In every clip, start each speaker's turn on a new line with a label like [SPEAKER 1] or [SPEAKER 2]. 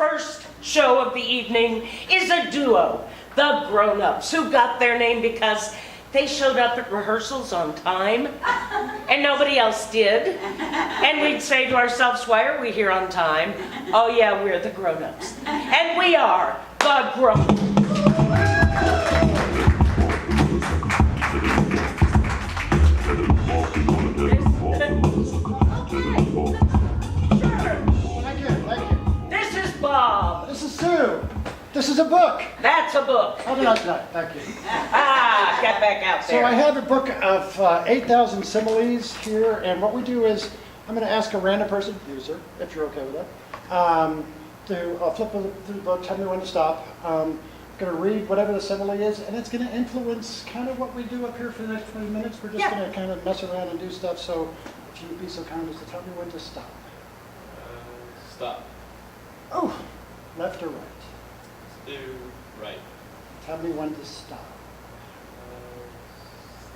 [SPEAKER 1] first show of the evening is a duo, the Grown-Ups, who got their name because they showed up at rehearsals on time, and nobody else did. And we'd say to ourselves, why are we here on time? Oh yeah, we're the Grown-Ups. And we are the Grown-Ups. This is Bob.
[SPEAKER 2] This is Sue. This is a book.
[SPEAKER 1] That's a book.
[SPEAKER 2] How did I tonight? Thank you.
[SPEAKER 1] Get back out there.
[SPEAKER 2] So I have a book of 8,000 similes here, and what we do is I'm going to ask a random person, you sir, if you're okay with that, to flip through the book, tell me when to stop. I'm going to read whatever the simile is, and it's going to influence kind of what we do up here for the next 20 minutes. We're just going to kind of mess around and do stuff, so if you'd be so kind as to tell me when to stop.
[SPEAKER 3] Stop.
[SPEAKER 2] Oh, left or right?
[SPEAKER 3] Do right.
[SPEAKER 2] Tell me when to stop.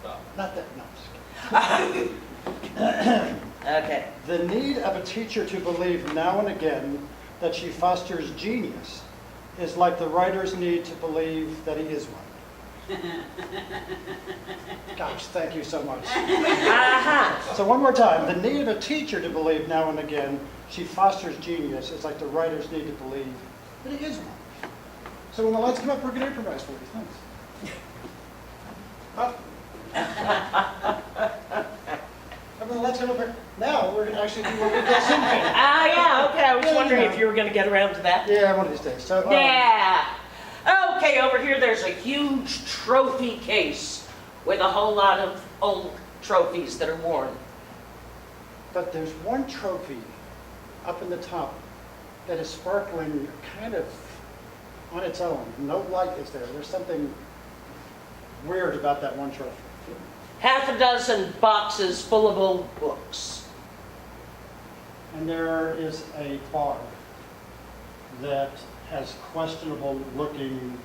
[SPEAKER 3] Stop.
[SPEAKER 2] Not that, no, just kidding.
[SPEAKER 1] Okay.
[SPEAKER 2] The need of a teacher to believe now and again that she fosters genius is like the writer's need to believe that he is one. Gosh, thank you so much. So one more time. The need of a teacher to believe now and again she fosters genius is like the writer's need to believe that he is one. So when the lights come up, we're going to improvise for you. Thanks. And when the lights come up, now we're going to actually do what we did sometime.
[SPEAKER 1] Yeah, okay. I was wondering if you were going to get around to that.
[SPEAKER 2] Yeah, one of these days. So,
[SPEAKER 1] Yeah. Okay, over here there's a huge trophy case with a whole lot of old trophies that are worn.
[SPEAKER 2] But there's one trophy up in the top that is sparkling kind of on its own. No light is there. There's something weird about that one trophy.
[SPEAKER 1] Half a dozen boxes full of old books.
[SPEAKER 2] And there is a bar that has questionable looking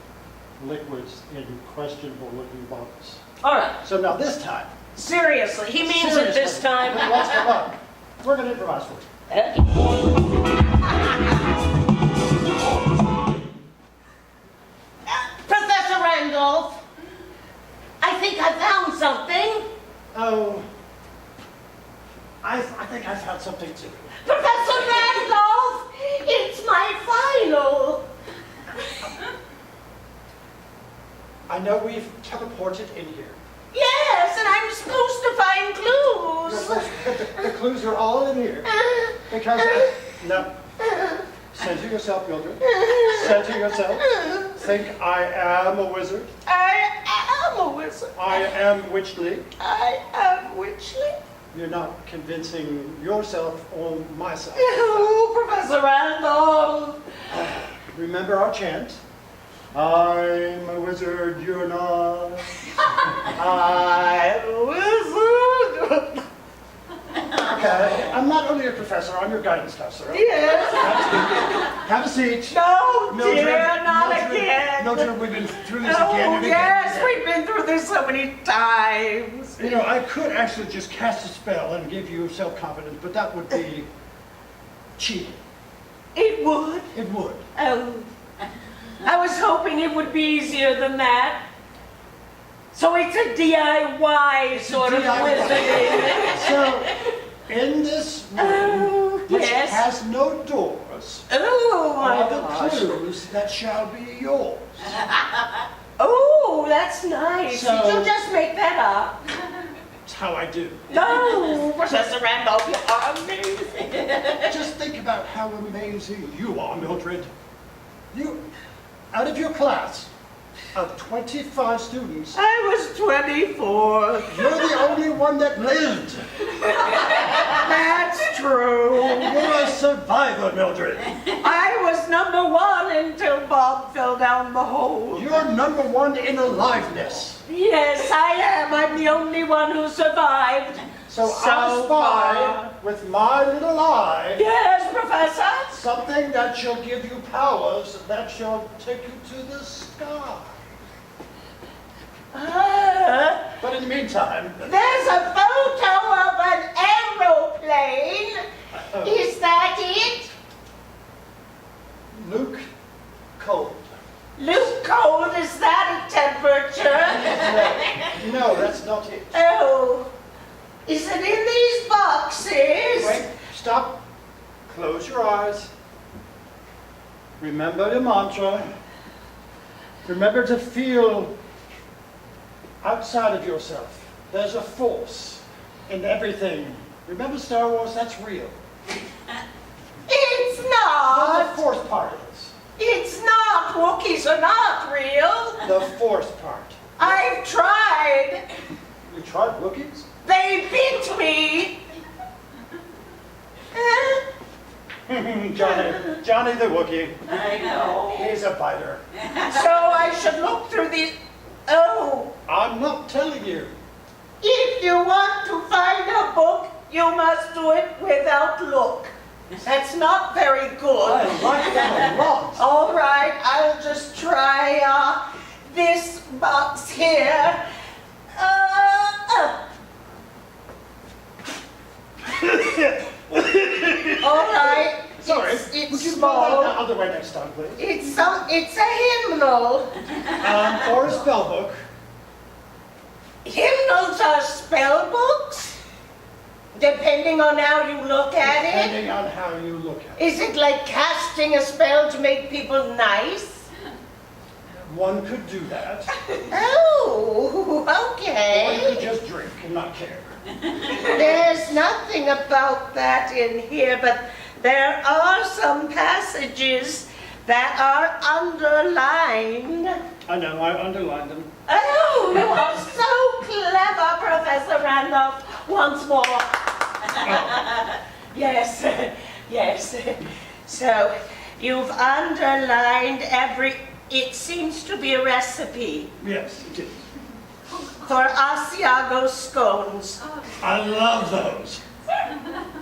[SPEAKER 2] liquids in questionable looking bottles.
[SPEAKER 1] All right.
[SPEAKER 2] So now this time.
[SPEAKER 1] Seriously, he means it this time.
[SPEAKER 2] When the lights come up, we're going to improvise for you.
[SPEAKER 1] Professor Randolph, I think I found something.
[SPEAKER 2] Oh, I think I found something too.
[SPEAKER 1] Professor Randolph, it's my final.
[SPEAKER 2] I know we've teleported in here.
[SPEAKER 1] Yes, and I'm supposed to find clues.
[SPEAKER 2] The clues are all in here. Because, no. Center yourself, Mildred. Center yourself. Think I am a wizard.
[SPEAKER 1] I am a wizard.
[SPEAKER 2] I am Witchley.
[SPEAKER 1] I am Witchley.
[SPEAKER 2] You're not convincing yourself or myself.
[SPEAKER 1] Oh, Professor Randolph.
[SPEAKER 2] Remember our chant. I'm a wizard, you're not.
[SPEAKER 1] I'm a wizard.
[SPEAKER 2] Okay, I'm not only a professor, I'm your guidance counselor.
[SPEAKER 1] Yes.
[SPEAKER 2] Have a seat.
[SPEAKER 1] No,
[SPEAKER 2] Mildred,
[SPEAKER 1] dear, not
[SPEAKER 2] Mildred,
[SPEAKER 1] again.
[SPEAKER 2] Mildred, we've been through this
[SPEAKER 1] Oh,
[SPEAKER 2] again and again.
[SPEAKER 1] yes, we've been through this so many times.
[SPEAKER 2] You know, I could actually just cast a spell and give you self-confidence, but that would be cheating.
[SPEAKER 1] It would.
[SPEAKER 2] It would.
[SPEAKER 1] Oh, I was hoping it would be easier than that. So it's a DIY sort of
[SPEAKER 2] DIY.
[SPEAKER 1] wizard.
[SPEAKER 2] So, in this room,
[SPEAKER 1] Oh,
[SPEAKER 2] which
[SPEAKER 1] yes.
[SPEAKER 2] has no doors,
[SPEAKER 1] Oh, my
[SPEAKER 2] are the
[SPEAKER 1] gosh.
[SPEAKER 2] clues that shall be yours.
[SPEAKER 1] Oh, that's nice.
[SPEAKER 2] So-
[SPEAKER 1] Did you just make that up?
[SPEAKER 2] That's how I do.
[SPEAKER 1] No, Professor Randolph, you are amazing.
[SPEAKER 2] Just think about how amazing you are, Mildred. You, out of your class of 25 students,
[SPEAKER 1] I was 24.
[SPEAKER 2] you're the only one that lived.
[SPEAKER 1] That's true.
[SPEAKER 2] You're a survivor, Mildred.
[SPEAKER 1] I was number one until Bob fell down the hole.
[SPEAKER 2] You're number one in aliveness.
[SPEAKER 1] Yes, I am. I'm the only one who survived.
[SPEAKER 2] So I spy with my little eye
[SPEAKER 1] Yes, Professor.
[SPEAKER 2] something that shall give you powers that shall take you to the sky. But in the meantime,
[SPEAKER 1] There's a photo of an aeroplane. Is that it?
[SPEAKER 2] Luke Cold.
[SPEAKER 1] Luke Cold, is that a temperature?
[SPEAKER 2] No, that's not it.
[SPEAKER 1] Oh, is it in these boxes?
[SPEAKER 2] Wait, stop. Close your eyes. Remember the mantra. Remember to feel outside of yourself. There's a force in everything. Remember Star Wars? That's real.
[SPEAKER 1] It's
[SPEAKER 2] Well,
[SPEAKER 1] not.
[SPEAKER 2] the fourth part is.
[SPEAKER 1] It's not. Wookiees are not real.
[SPEAKER 2] The fourth part.
[SPEAKER 1] I've tried.
[SPEAKER 2] You tried Wookiees?
[SPEAKER 1] They bit me.
[SPEAKER 2] Johnny the Wookiee.
[SPEAKER 1] I know.
[SPEAKER 2] He's a biter.
[SPEAKER 1] So I should look through the... Oh,
[SPEAKER 2] I'm not telling you.
[SPEAKER 1] if you want to find a book, you must do it without look. That's not very
[SPEAKER 2] I
[SPEAKER 1] good.
[SPEAKER 2] like them a lot.
[SPEAKER 1] All right, I'll just try this box here. All right.
[SPEAKER 2] Sorry.
[SPEAKER 1] It's
[SPEAKER 2] Would you go
[SPEAKER 1] small.
[SPEAKER 2] that other way next time, please?
[SPEAKER 1] It's a hymnal.
[SPEAKER 2] Or a spell book.
[SPEAKER 1] Hymnals are spell books, depending on how you look at it.
[SPEAKER 2] Depending on how you look at it.
[SPEAKER 1] Is it like casting a spell to make people nice?
[SPEAKER 2] One could do that.
[SPEAKER 1] Oh,
[SPEAKER 2] Or you could
[SPEAKER 1] okay.
[SPEAKER 2] just drink and not care.
[SPEAKER 1] There's nothing about that in here, but there are some passages that are underlined.
[SPEAKER 2] I know, I underlined them.
[SPEAKER 1] Oh, you are so clever, Professor Randolph. Once more. Yes, yes. So, you've underlined it seems to be a recipe
[SPEAKER 2] Yes, it is.
[SPEAKER 1] for Asiago scones.
[SPEAKER 2] I love those.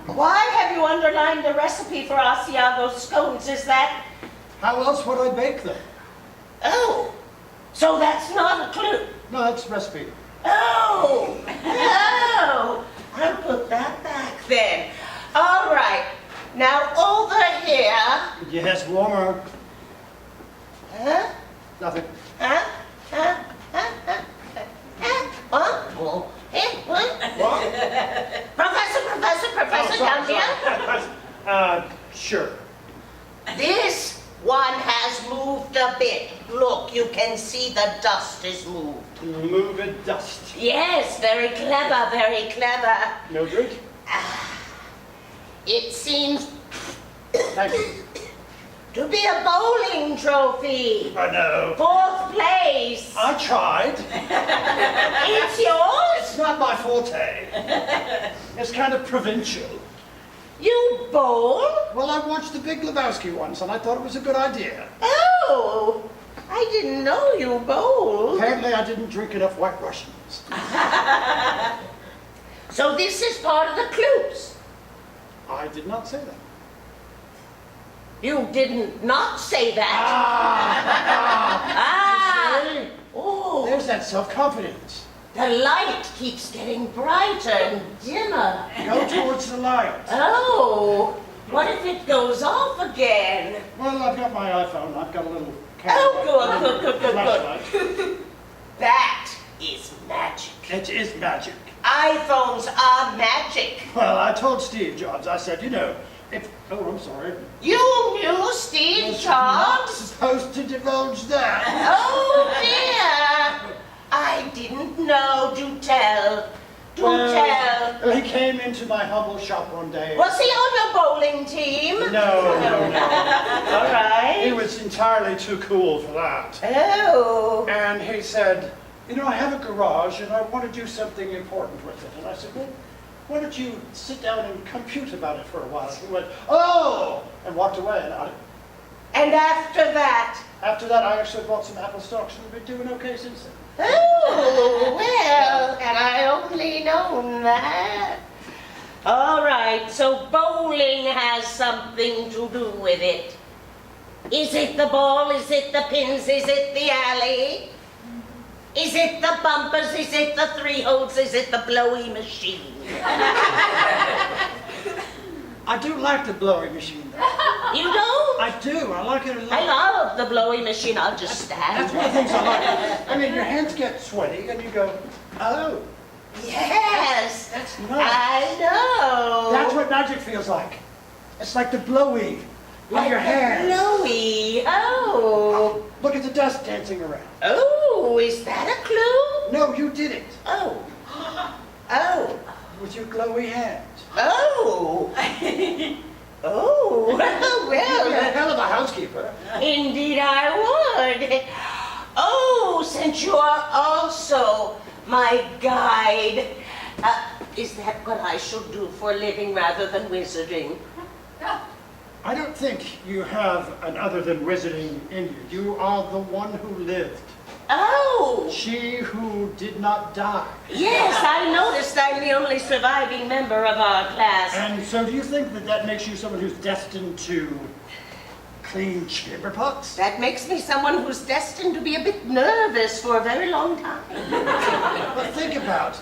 [SPEAKER 1] Why have you underlined the recipe for Asiago scones? Is that...
[SPEAKER 2] How else would I bake them?
[SPEAKER 1] Oh, so that's not a clue.
[SPEAKER 2] No, that's recipe.
[SPEAKER 1] Oh, oh, I'll put that back then. All right, now over here.
[SPEAKER 2] Yes, warmer.
[SPEAKER 1] Huh?
[SPEAKER 2] Nothing.
[SPEAKER 1] Huh? Huh? Huh? Huh? Huh? What? What?
[SPEAKER 2] What?
[SPEAKER 1] Professor, down here.
[SPEAKER 2] Sure.
[SPEAKER 1] This one has moved a bit. Look, you can see the dust is moved.
[SPEAKER 2] Move it dust.
[SPEAKER 1] Yes, very clever, very clever.
[SPEAKER 2] Mildred?
[SPEAKER 1] It seems
[SPEAKER 2] Thank you.
[SPEAKER 1] to be a bowling trophy.
[SPEAKER 2] I know.
[SPEAKER 1] 4th place.
[SPEAKER 2] I tried.
[SPEAKER 1] It's yours?
[SPEAKER 2] It's not my forte. It's kind of provincial.
[SPEAKER 1] You bowl?
[SPEAKER 2] Well, I watched the Big Lebowski once, and I thought it was a good idea.
[SPEAKER 1] Oh, I didn't know you bowled.
[SPEAKER 2] Apparently, I didn't drink enough White Russians.
[SPEAKER 1] So this is part of the clues.
[SPEAKER 2] I did not say that.
[SPEAKER 1] You didn't not say that.
[SPEAKER 2] See?
[SPEAKER 1] Oh,
[SPEAKER 2] There's that self-confidence.
[SPEAKER 1] the light keeps getting brighter and dimmer.
[SPEAKER 2] Go towards the light.
[SPEAKER 1] Oh, what if it goes off again?
[SPEAKER 2] Well, I've got my iPhone. I've got a little camera.
[SPEAKER 1] Oh, good.
[SPEAKER 2] Flashlight.
[SPEAKER 1] That is magic.
[SPEAKER 2] It is magic.
[SPEAKER 1] iPhones are magic.
[SPEAKER 2] Well, I told Steve Jobs, I said, if... Oh, I'm sorry.
[SPEAKER 1] You knew Steve
[SPEAKER 2] You're not
[SPEAKER 1] Jobs?
[SPEAKER 2] supposed to divulge that.
[SPEAKER 1] Oh dear! I didn't know. Do tell. Do tell.
[SPEAKER 2] He came into my humble shop one day.
[SPEAKER 1] Was he on your bowling team?
[SPEAKER 2] No.
[SPEAKER 1] All
[SPEAKER 2] He
[SPEAKER 1] right.
[SPEAKER 2] was entirely too cool for that.
[SPEAKER 1] Oh.
[SPEAKER 2] And he said, I have a garage and I want to do something important with it. And I said, well, why don't you sit down and compute about it for a while? He went, oh! And walked away.
[SPEAKER 1] And after that?
[SPEAKER 2] After that, I actually bought some Apple stocks and we've been doing okay since then.
[SPEAKER 1] Oh, well, had I only known that. All right, so bowling has something to do with it. Is it the ball? Is it the pins? Is it the alley? Is it the bumpers? Is it the 3 holes? Is it the blowy machine?
[SPEAKER 2] I do like the blowing machine, though.
[SPEAKER 1] You don't?
[SPEAKER 2] I do. I like it a lot.
[SPEAKER 1] I love the blowing machine. I'll just stand.
[SPEAKER 2] That's one of the things I like. I mean, your hands get sweaty, and you go, oh,
[SPEAKER 1] Yes.
[SPEAKER 2] that's nice.
[SPEAKER 1] I know.
[SPEAKER 2] That's what magic feels like. It's like the blowy with your hands.
[SPEAKER 1] Blowy. Oh.
[SPEAKER 2] Look at the dust dancing around.
[SPEAKER 1] Oh, is that a clue?
[SPEAKER 2] No, you did it
[SPEAKER 1] Oh. Oh.
[SPEAKER 2] with your glowy hands.
[SPEAKER 1] Oh. Oh.
[SPEAKER 2] You'd be a
[SPEAKER 1] Well,
[SPEAKER 2] hell of a housekeeper.
[SPEAKER 1] indeed I would. Oh, since you are also my guide, is that what I shall do for a living rather than wizarding?
[SPEAKER 2] I don't think you have an other than wizarding in you. You are the one who lived.
[SPEAKER 1] Oh.
[SPEAKER 2] She who did not die.
[SPEAKER 1] Yes, I noticed I'm the only surviving member of our class.
[SPEAKER 2] And so do you think that that makes you someone who's destined to clean chamber pots?
[SPEAKER 1] That makes me someone who's destined to be a bit nervous for a very long time.
[SPEAKER 2] But think about,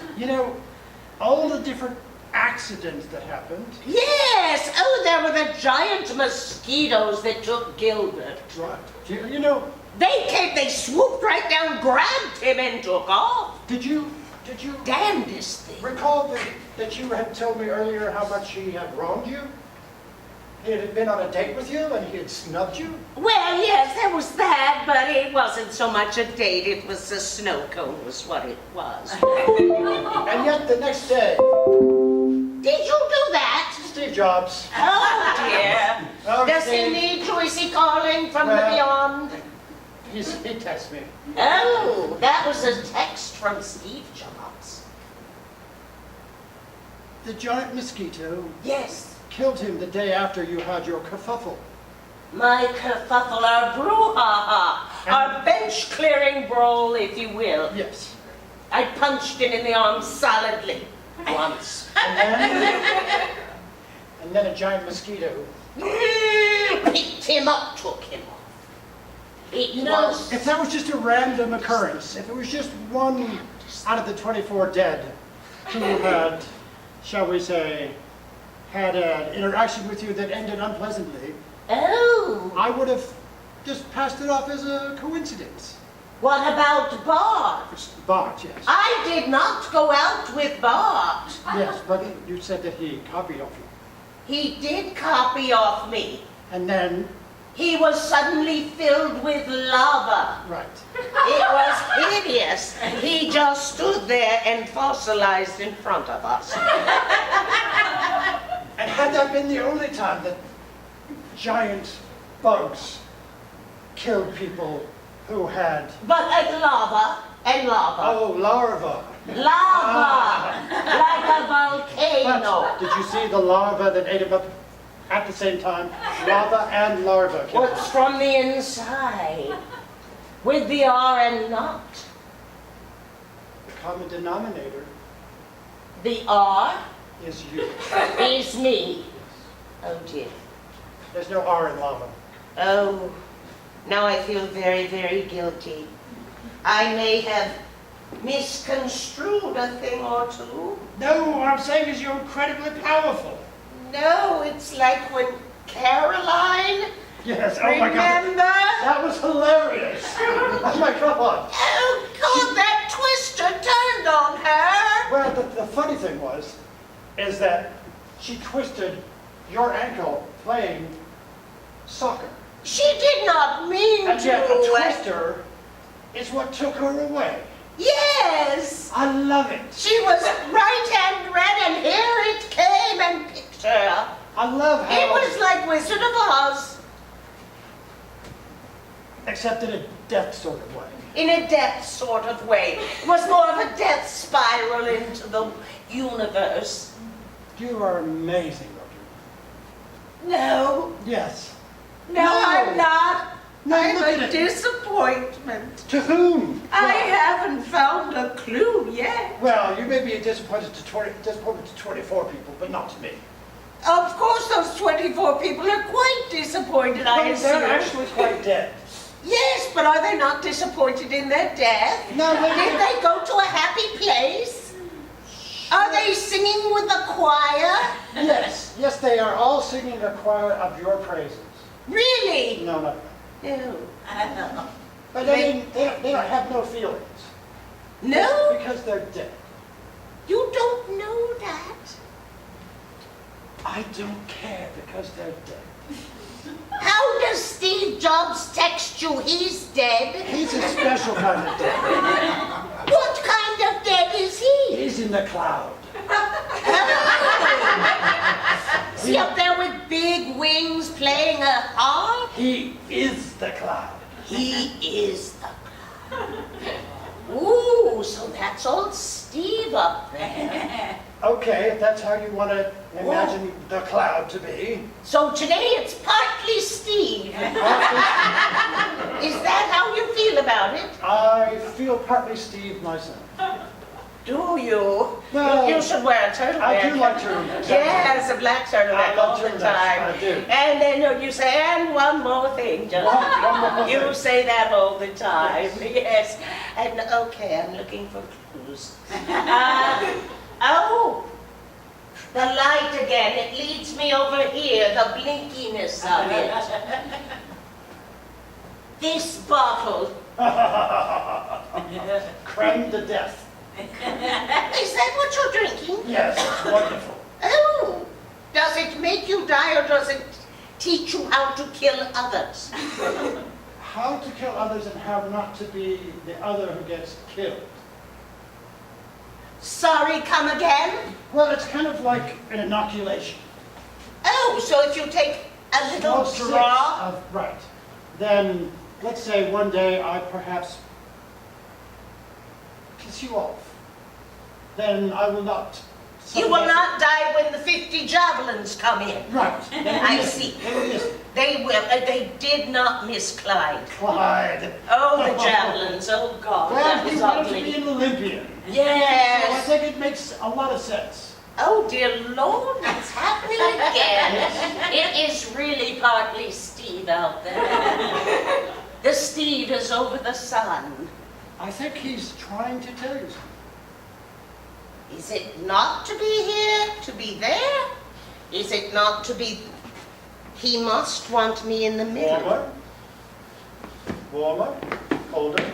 [SPEAKER 2] all the different accidents that happened.
[SPEAKER 1] Yes! Oh, there were the giant mosquitoes that took Gilbert.
[SPEAKER 2] Right. You know,
[SPEAKER 1] They came, they swooped right down, grabbed him, and took off.
[SPEAKER 2] did you
[SPEAKER 1] Damnedest thing.
[SPEAKER 2] recall that you had told me earlier how much he had wronged you? He had been on a date with you and he had snubbed you?
[SPEAKER 1] Well, yes, there was that, but it wasn't so much a date. It was a snow cone was what it was.
[SPEAKER 2] And yet the next day,
[SPEAKER 1] Did you do that?
[SPEAKER 2] Steve Jobs.
[SPEAKER 1] Oh, dear.
[SPEAKER 2] Oh,
[SPEAKER 1] Does he
[SPEAKER 2] Steve.
[SPEAKER 1] need you? Is he calling from the
[SPEAKER 2] Well-
[SPEAKER 1] beyond?
[SPEAKER 2] He texted me.
[SPEAKER 1] Oh, that was a text from Steve Jobs.
[SPEAKER 2] The giant mosquito
[SPEAKER 1] Yes,
[SPEAKER 2] killed him the day after you had your kerfuffle.
[SPEAKER 1] my kerfuffle, our brouhaha, our bench-clearing brawl, if you will.
[SPEAKER 2] Yes.
[SPEAKER 1] I punched him in the arm solidly once.
[SPEAKER 2] And then a giant mosquito.
[SPEAKER 1] Picked him up, took him off. It was...
[SPEAKER 2] If that was just a random occurrence, if it was just one out of the 24 dead who had, shall we say, had an interaction with you that ended unpleasantly,
[SPEAKER 1] Oh,
[SPEAKER 2] I would have just passed it off as a coincidence.
[SPEAKER 1] what about Bart?
[SPEAKER 2] Bart, yes.
[SPEAKER 1] I did not go out with Bart.
[SPEAKER 2] Yes, but you said that he copied off you.
[SPEAKER 1] He did copy off me.
[SPEAKER 2] And then,
[SPEAKER 1] He was suddenly filled with lava.
[SPEAKER 2] right.
[SPEAKER 1] It was hideous. He just stood there and fossilized in front of us.
[SPEAKER 2] And had that been the only time that giant bugs killed people who had,
[SPEAKER 1] But like lava and lava.
[SPEAKER 2] oh, larva.
[SPEAKER 1] Lava! Like a volcano.
[SPEAKER 2] But did you see the larva that ate him up at the same time? Lava and larva. killed him.
[SPEAKER 1] What's from the inside? With the R and not.
[SPEAKER 2] The common denominator
[SPEAKER 1] The R
[SPEAKER 2] is you.
[SPEAKER 1] is me. Oh dear.
[SPEAKER 2] There's no R in lava.
[SPEAKER 1] Oh, now I feel very, very guilty. I may have misconstrued a thing or two.
[SPEAKER 2] No, what I'm saying is you're incredibly powerful.
[SPEAKER 1] No, it's like when Caroline,
[SPEAKER 2] Yes, oh my God.
[SPEAKER 1] remember?
[SPEAKER 2] That was hilarious. Oh my God.
[SPEAKER 1] Oh God, that twister turned on her.
[SPEAKER 2] Well, the funny thing is that she twisted your ankle playing soccer.
[SPEAKER 1] She did not mean
[SPEAKER 2] And yet a
[SPEAKER 1] to.
[SPEAKER 2] twister is what took her away.
[SPEAKER 1] Yes.
[SPEAKER 2] I love it.
[SPEAKER 1] She was right hand red and here it came and picked her up.
[SPEAKER 2] I love how...
[SPEAKER 1] It was like Wizard of Oz.
[SPEAKER 2] Except in a death sort of way.
[SPEAKER 1] In a death sort of way. It was more of a death spiral into the universe.
[SPEAKER 2] You are amazing, Roger.
[SPEAKER 1] No,
[SPEAKER 2] Yes.
[SPEAKER 1] no, I'm not.
[SPEAKER 2] No,
[SPEAKER 1] I'm
[SPEAKER 2] look
[SPEAKER 1] a
[SPEAKER 2] at it.
[SPEAKER 1] disappointment.
[SPEAKER 2] To whom?
[SPEAKER 1] I haven't found a clue yet.
[SPEAKER 2] Well, you may be disappointed to 24 people, but not to me.
[SPEAKER 1] Of course, those 24 people are quite disappointed, I
[SPEAKER 2] No, they're
[SPEAKER 1] assume.
[SPEAKER 2] actually quite dead.
[SPEAKER 1] Yes, but are they not disappointed in their death?
[SPEAKER 2] No,
[SPEAKER 1] Did they go to a happy place?
[SPEAKER 4] Are they singing with the choir?
[SPEAKER 2] Yes, yes, they are all singing a choir of your praises.
[SPEAKER 4] Really?
[SPEAKER 2] No, no, no.
[SPEAKER 4] No.
[SPEAKER 2] But they don't have no feelings.
[SPEAKER 4] No?
[SPEAKER 2] Because they're dead.
[SPEAKER 4] You don't know that?
[SPEAKER 2] I don't care because they're dead.
[SPEAKER 4] How does Steve Jobs text you he's dead?
[SPEAKER 2] He's a special kind of dead.
[SPEAKER 4] What kind of dead is he?
[SPEAKER 2] He's in the cloud.
[SPEAKER 4] Is he up there with big wings playing a harp?
[SPEAKER 2] He is the cloud.
[SPEAKER 4] He is the cloud. Ooh, so that's old Steve up there.
[SPEAKER 2] Okay, if that's how you want to imagine the cloud to be.
[SPEAKER 4] So today it's partly Steve. Is that how you feel about it?
[SPEAKER 2] I feel partly Steve myself.
[SPEAKER 4] Do you?
[SPEAKER 2] Well,
[SPEAKER 4] You should wear a turtleneck.
[SPEAKER 2] I do like turtlenecks.
[SPEAKER 4] Yes, a black turtleneck
[SPEAKER 2] I love
[SPEAKER 4] all the
[SPEAKER 2] turtlenecks,
[SPEAKER 4] time.
[SPEAKER 2] I do.
[SPEAKER 4] And then you say, and one more thing, Justin.
[SPEAKER 2] One more
[SPEAKER 4] You
[SPEAKER 2] thing.
[SPEAKER 4] say that all the time. Yes. And okay, I'm looking for clues. Oh, the light again. It leads me over here, the blinkiness of it. This bottle.
[SPEAKER 2] Creme de death.
[SPEAKER 4] Is that what you're drinking?
[SPEAKER 2] Yes, it's wonderful.
[SPEAKER 4] Oh, does it make you die or does it teach you how to kill others?
[SPEAKER 2] How to kill others and how not to be the other who gets killed.
[SPEAKER 4] Sorry, come again?
[SPEAKER 2] Well, it's kind of like an inoculation.
[SPEAKER 4] Oh, so if you take a little
[SPEAKER 2] Small slips
[SPEAKER 4] draw,
[SPEAKER 2] of, right. Then, let's say one day I perhaps piss you off. Then I will not.
[SPEAKER 4] you will not die when the 50 javelins come in.
[SPEAKER 2] Right.
[SPEAKER 4] I see.
[SPEAKER 2] They will miss
[SPEAKER 4] They will. They did not miss Clyde.
[SPEAKER 2] Clyde.
[SPEAKER 4] Oh, the javelins. Oh, God.
[SPEAKER 2] Well,
[SPEAKER 4] that
[SPEAKER 2] he
[SPEAKER 4] was
[SPEAKER 2] wanted to be
[SPEAKER 4] ugly.
[SPEAKER 2] an Olympian. So I
[SPEAKER 4] Yes.
[SPEAKER 2] think it makes a lot of sense.
[SPEAKER 4] Oh, dear Lord, it's happening again. It is really partly Steve out there. The Steve is over the sun.
[SPEAKER 2] I think he's trying to tell you something.
[SPEAKER 4] Is it not to be here, to be there? Is it not to be... He must want me in the middle.
[SPEAKER 2] Warmer. Warmer. Colder.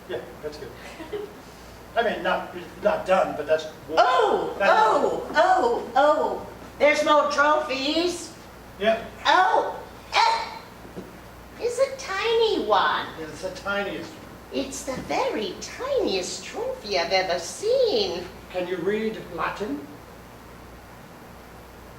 [SPEAKER 2] Yeah, that's good. I mean, not done, but that's warm.
[SPEAKER 4] Oh. There's more trophies.
[SPEAKER 2] Yeah,
[SPEAKER 4] Oh, it's a tiny one.
[SPEAKER 2] it's the tiniest.
[SPEAKER 4] It's the very tiniest trophy I've ever seen.
[SPEAKER 2] Can you read Latin?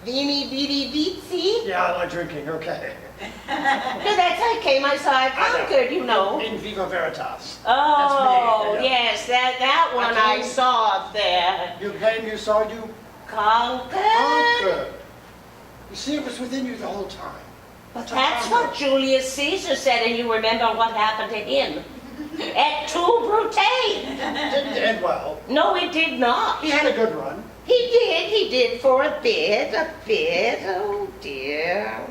[SPEAKER 4] Vini vidi vici.
[SPEAKER 2] Yeah, I like drinking, okay.
[SPEAKER 4] No, that's okay, my side conquered, you know.
[SPEAKER 2] In viva veritas.
[SPEAKER 4] Oh,
[SPEAKER 2] That's me, yeah.
[SPEAKER 4] yes, that one I
[SPEAKER 2] Okay.
[SPEAKER 4] saw up there.
[SPEAKER 2] You came, you saw, you
[SPEAKER 4] Conquered.
[SPEAKER 2] conquered. You see, it was within you the whole time.
[SPEAKER 4] But that's what Julius Caesar said, and you remember what happened to him. Et tu, Brute?
[SPEAKER 2] Didn't end well.
[SPEAKER 4] No, it did not.
[SPEAKER 2] He had a good run.
[SPEAKER 4] He did for a bit. Oh dear.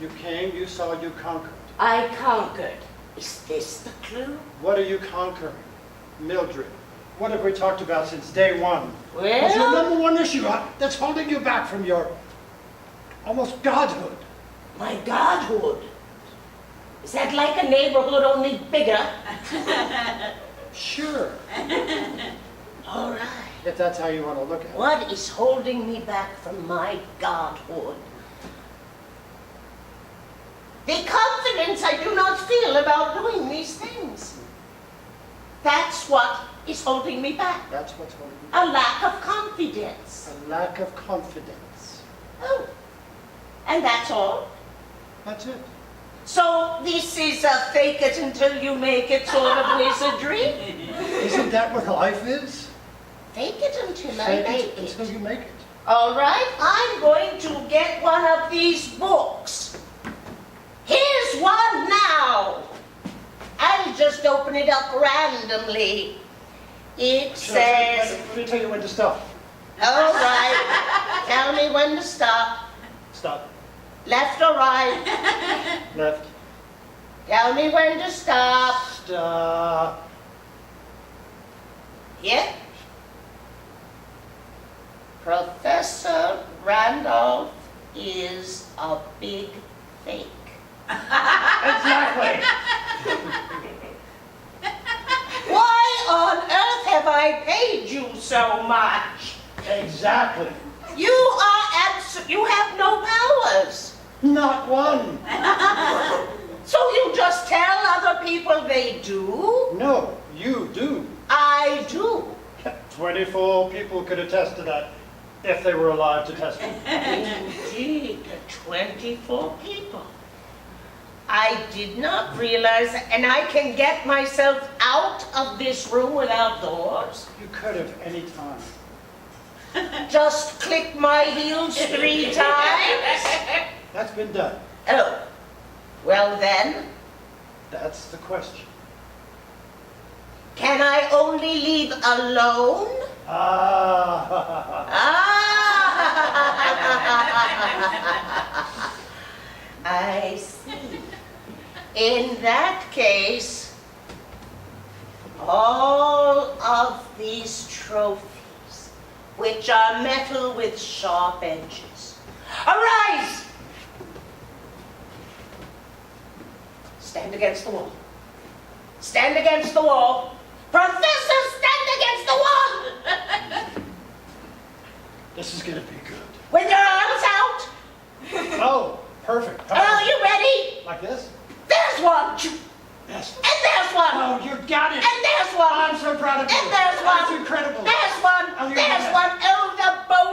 [SPEAKER 2] You came, you saw, you conquered.
[SPEAKER 4] I conquered. Is this the clue?
[SPEAKER 2] What are you conquering? Mildred, what have we talked about since day one? What's your
[SPEAKER 4] Well,
[SPEAKER 2] number one issue that's holding you back from your almost godhood?
[SPEAKER 4] my godhood. Is that like a neighborhood, only bigger?
[SPEAKER 2] Sure,
[SPEAKER 4] All right.
[SPEAKER 2] if that's how you want to look at it.
[SPEAKER 4] What is holding me back from my godhood? The confidence I do not feel about doing these things. That's what is holding me back.
[SPEAKER 2] That's what's holding you
[SPEAKER 4] A lack of confidence.
[SPEAKER 2] back. A lack of confidence.
[SPEAKER 4] Oh, and that's all.
[SPEAKER 2] That's it.
[SPEAKER 4] So this is a fake it until you make it sort of wizardry?
[SPEAKER 2] Isn't that what life is?
[SPEAKER 4] Fake it until I
[SPEAKER 2] Fake
[SPEAKER 4] make
[SPEAKER 2] it until
[SPEAKER 4] it.
[SPEAKER 2] you make it.
[SPEAKER 4] All right, I'm going to get one of these books. Here's one now. I'll just open it up randomly. It says,
[SPEAKER 2] Let me tell you when to stop.
[SPEAKER 4] all right, tell me when to stop.
[SPEAKER 2] Stop.
[SPEAKER 4] Left or right?
[SPEAKER 2] Left.
[SPEAKER 4] Tell me when to stop.
[SPEAKER 2] Stop.
[SPEAKER 4] Yeah? Professor Randolph is a big fake.
[SPEAKER 2] Exactly.
[SPEAKER 4] Why on earth have I paid you so much?
[SPEAKER 2] Exactly.
[SPEAKER 4] You have no powers.
[SPEAKER 2] Not one.
[SPEAKER 4] So you just tell other people they do?
[SPEAKER 2] No, you do.
[SPEAKER 4] I do.
[SPEAKER 2] 24 people could attest to that if they were alive to test it.
[SPEAKER 4] Indeed, 24 people. I did not realize, and I can get myself out of this room without doors.
[SPEAKER 2] You could have any time.
[SPEAKER 4] Just click my heels 3 times.
[SPEAKER 2] That's been done.
[SPEAKER 4] Oh, well then,
[SPEAKER 2] That's the question.
[SPEAKER 4] can I only leave alone?
[SPEAKER 2] Ah.
[SPEAKER 4] Ah, I see. In that case, all of these trophies, which are metal with sharp edges, arise! Stand against the wall. Stand against the wall. Professor, stand against the wall!
[SPEAKER 2] This is gonna be good.
[SPEAKER 4] With your arms out.
[SPEAKER 2] Oh, perfect. Come
[SPEAKER 4] Are
[SPEAKER 2] on.
[SPEAKER 4] you ready?
[SPEAKER 2] Like this?
[SPEAKER 4] There's one.
[SPEAKER 2] Yes.
[SPEAKER 4] And there's one.
[SPEAKER 2] Oh, you got it.
[SPEAKER 4] And there's one.
[SPEAKER 2] I'm so proud of you.
[SPEAKER 4] And there's one.
[SPEAKER 2] That's incredible.
[SPEAKER 4] There's one.
[SPEAKER 2] Oh, you
[SPEAKER 4] There's
[SPEAKER 2] got it.
[SPEAKER 4] one. Oh, the bow